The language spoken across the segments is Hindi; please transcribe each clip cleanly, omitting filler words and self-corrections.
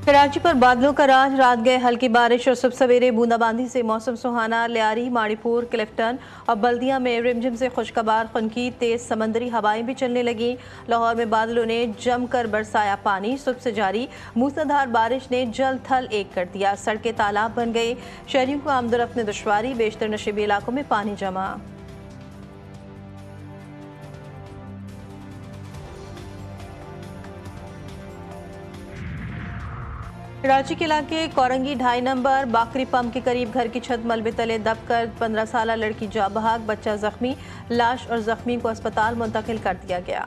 कराची पर बादलों का राज, रात गए हल्की बारिश और सुबह सवेरे बूंदाबांदी से मौसम सुहाना। लियारी, माड़ीपुर, क्लिफ्टन और बल्दिया में रिमझिम से खुशगवार खनकी तेज समंदरी हवाएं भी चलने लगी। लाहौर में बादलों ने जमकर बरसाया पानी। सुबह से जारी मूसलाधार बारिश ने जल थल एक कर दिया। सड़कें तालाब बन गई। शहरियों को आमदोरफ्त में दुश्वारी, बेशतर नशीबी इलाकों में पानी जमा। कराची के इलाके कोरंगी 2.5 नंबर बाकरी पंप के करीब घर की छत मलबे तले दबकर 15 साल लड़की जा बहाक, बच्चा जख्मी। लाश और जख्मी को अस्पताल मुंतकिल कर दिया गया।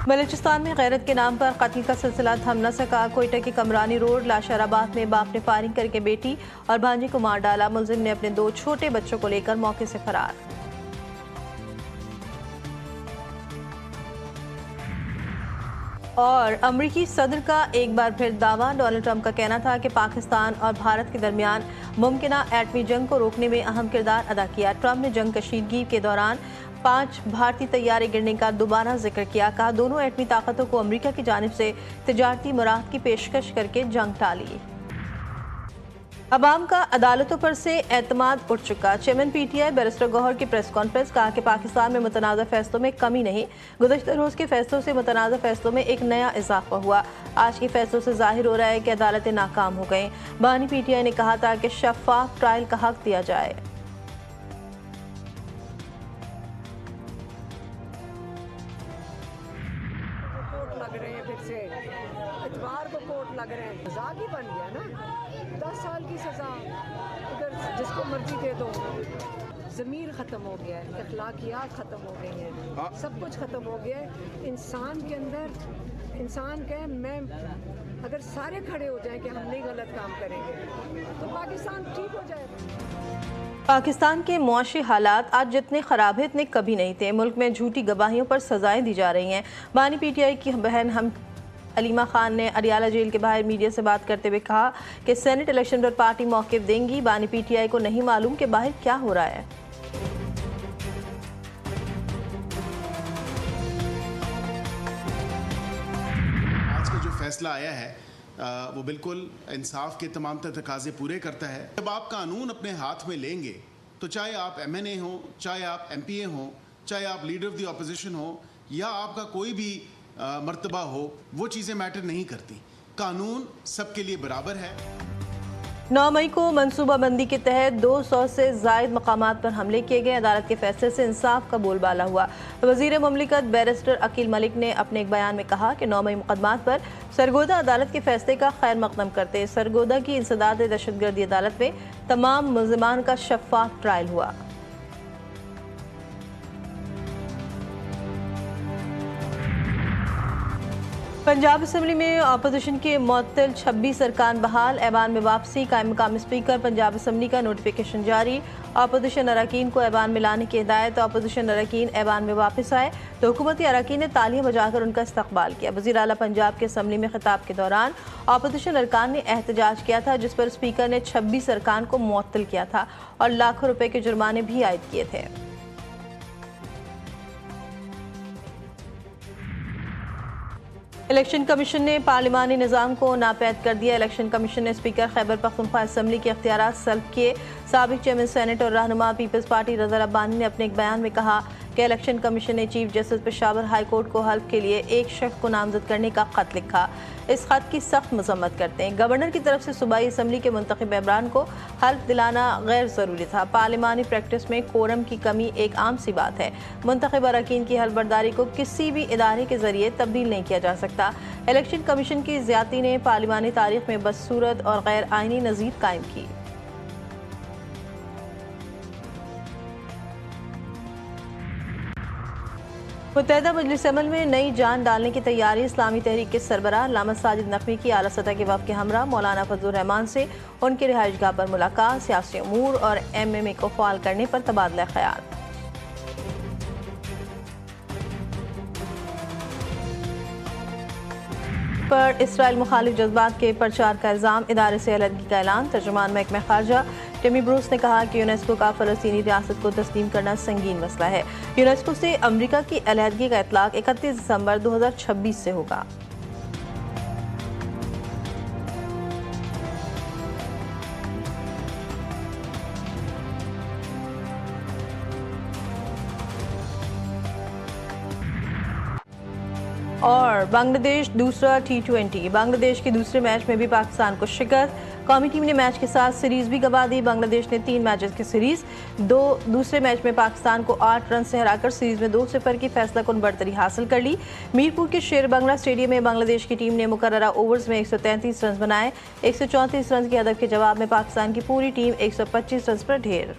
बलूचिस्तान में गैरत के नाम पर कत्ल का सिलसिला थम न सका। कोयटा के कमरानी रोड लाशराबाद में बाप ने फायरिंग करके बेटी और भांजी को मार डाला। मुलजिम ने अपने 2 छोटे बच्चों को लेकर मौके से फरार। और अमरीकी सदर का एक बार फिर दावा। डोनाल्ड ट्रंप का कहना था कि पाकिस्तान और भारत के दरमियान मुमकिना एटमी जंग को रोकने में अहम किरदार अदा किया। ट्रंप ने जंग कशीदगी के दौरान 5 भारतीय तैयारे गिरने का दोबारा जिक्र किया। कहा दोनों एटमी ताकतों को अमरीका की जानिब से तिजारती मुराद की पेशकश करके जंग टाली। अवाम का अदालतों पर से एतमाद उठ चुका। चेयरमैन पीटीआई बैरिस्टर गौहर की प्रेस कॉन्फ्रेंस। कहा कि पाकिस्तान में मुतनाज़ा फैसलों में कमी नहीं। गुज़श्ता रोज़ के फैसलों से मुतनाज़ा फैसलों में एक नया इजाफा हुआ। आज के फैसलों से जाहिर हो रहा है कि अदालतें नाकाम हो गईं। बानी पीटीआई ने कहा था कि शफाफ ट्रायल का हक दिया जाए। लग रहे हैं फिर से इतवार को कोर्ट लग रहे हैं। मजाक ही बन गया ना। 10 साल की सजा अगर जिसको मर्जी दे दो। ज़मीर ख़त्म हो गया है, अखलाकियात ख़त्म हो गई हैं, सब कुछ ख़त्म हो गया है। इंसान के अंदर इंसान का मैं अगर सारे खड़े हो जाएं कि हम नहीं गलत काम करेंगे तो पाकिस्तान ठीक हो जाएगा। पाकिस्तान के मुआशी हालात आज जितने ख़राब हैं इतने कभी नहीं थे। मुल्क में झूठी गवाहियों पर सजाएं दी जा रही हैं। बानी पीटीआई की बहन हम अलीमा खान ने अडियाला जेल के बाहर मीडिया से बात करते हुए कहा कि सेनेट इलेक्शन पर पार्टी मौक़िफ़ देंगी। बानी पीटीआई को नहीं मालूम कि बाहर क्या हो रहा है। आज का जो फैसला आया है वो बिल्कुल इंसाफ के तमाम तकाजे पूरे करता है। जब आप कानून अपने हाथ में लेंगे तो चाहे आप MNA हो, चाहे आप MPA हो, चाहे आप लीडर ऑफ द ऑपोजिशन हो या आपका कोई भी मर्तबा हो, वो चीज़ें मैटर नहीं करती। कानून सबके लिए बराबर है। 9 मई को मनसूबाबंदी के तहत 200 से ज़ायद मकामात पर हमले किए गए। अदालत के फैसले से इंसाफ का बोलबाला हुआ। वज़ीर मुमलिकत बैरिस्टर अकील मलिक ने अपने एक बयान में कहा कि 9 मई मुकदमात पर सरगोदा अदालत के फैसले का खैर मकदम करते। सरगोदा की इंसदाद दहशतगर्दी अदालत में तमाम मुल्ज़िमान का शफाफ ट्रायल हुआ। पंजाब असम्बली में अपोजिशन के मुअत्तल 26 अरकान बहाल। ऐवान में वापसी। कायम मकाम स्पीकर पंजाब असम्बली का नोटिफिकेशन जारी। अपोजिशन अरकान को ऐवान में लाने की हिदायत। अपोजिशन अरकान ऐवान में वापस आए तो हुकूमती अरकान ने तालियां बजाकर उनका इस्तकबाल किया। वज़ीर आला पंजाब के असम्बली में खिताब के दौरान अपोजिशन अरकान ने एहतजाज किया था, जिस पर स्पीकर ने 26 अरकान को मुअत्तल किया था और लाखों रुपए के जुर्माने भी आयद किए थे। इलेक्शन कमीशन ने पार्लिमानी निज़ाम को नापैद कर दिया। इलेक्शन कमीशन ने स्पीकर खैबर पख्तूनख्वा असम्बली के इख्तियारात सल्ब किए। साबिक चेयरमैन सेनेट और रहनुमा पीपल्स पार्टी रज़ा रब्बानी ने अपने एक बयान में कहा कि इलेक्शन कमीशन ने chief justice Peshawar high court को हल्फ के लिए एक शख्स को नामजद करने का खत लिखा। इस खत की सख्त मजम्मत करते हैं। गवर्नर की तरफ से सूबाई असम्बली के मुंतखब मेंबरान को हल्फ दिलाना गैर ज़रूरी था। पार्लिमानी प्रैक्टिस में कोरम की कमी एक आम सी बात है। मुंतखब अरकान की हल्फबरदारी को किसी भी इदारे के जरिए तब्दील नहीं किया जा सकता। इलेक्शन कमीशन की ज़्यादती ने पार्लिमानी तारीख में बदसूरत और गैर आइनी नज़ीर कायम की। मुत्तहिदा मजलिस अमल में नई जान डालने की तैयारी। इस्लामी तहरीक के सरबराह अल्लामा साजिद नकवी की आला सतह के वफ़द के हमरा मौलाना फजलुर रहमान से उनके रिहाइशगाह पर मुलाकात। सियासी अमूर और MMA को फ़ाल करने पर तबादला ख्याल। पर इसराइल मुखालिफ जज्बात के प्रचार का इल्ज़ाम। इदारे से अलहदगी का ऐलान। तर्जुमान महकमा खारजा टिमी ब्रूस ने कहा कि यूनेस्को का फ़लस्तीनी रियासत को तस्लीम करना संगीन मसला है। यूनेस्को से अमेरिका की अलहदगी का इतलाक 31 दिसंबर 2026 से होगा। और बांग्लादेश दूसरा T20। बांग्लादेश के दूसरे मैच में भी पाकिस्तान को शिकस्त। कौमी टीम ने मैच के साथ सीरीज भी गंवा दी। बांग्लादेश ने 3 मैचेस की सीरीज दूसरे मैच में पाकिस्तान को 8 रन से हराकर सीरीज में 2-0 की फैसलाकुन बढ़तरी हासिल कर ली। मीरपुर के शेर बंगला स्टेडियम में बांग्लादेश की टीम ने मुकर्ररा ओवर्स में 133 रन बनाए। 134 रन के हदफ के जवाब में पाकिस्तान की पूरी टीम 125 रन पर ढेर।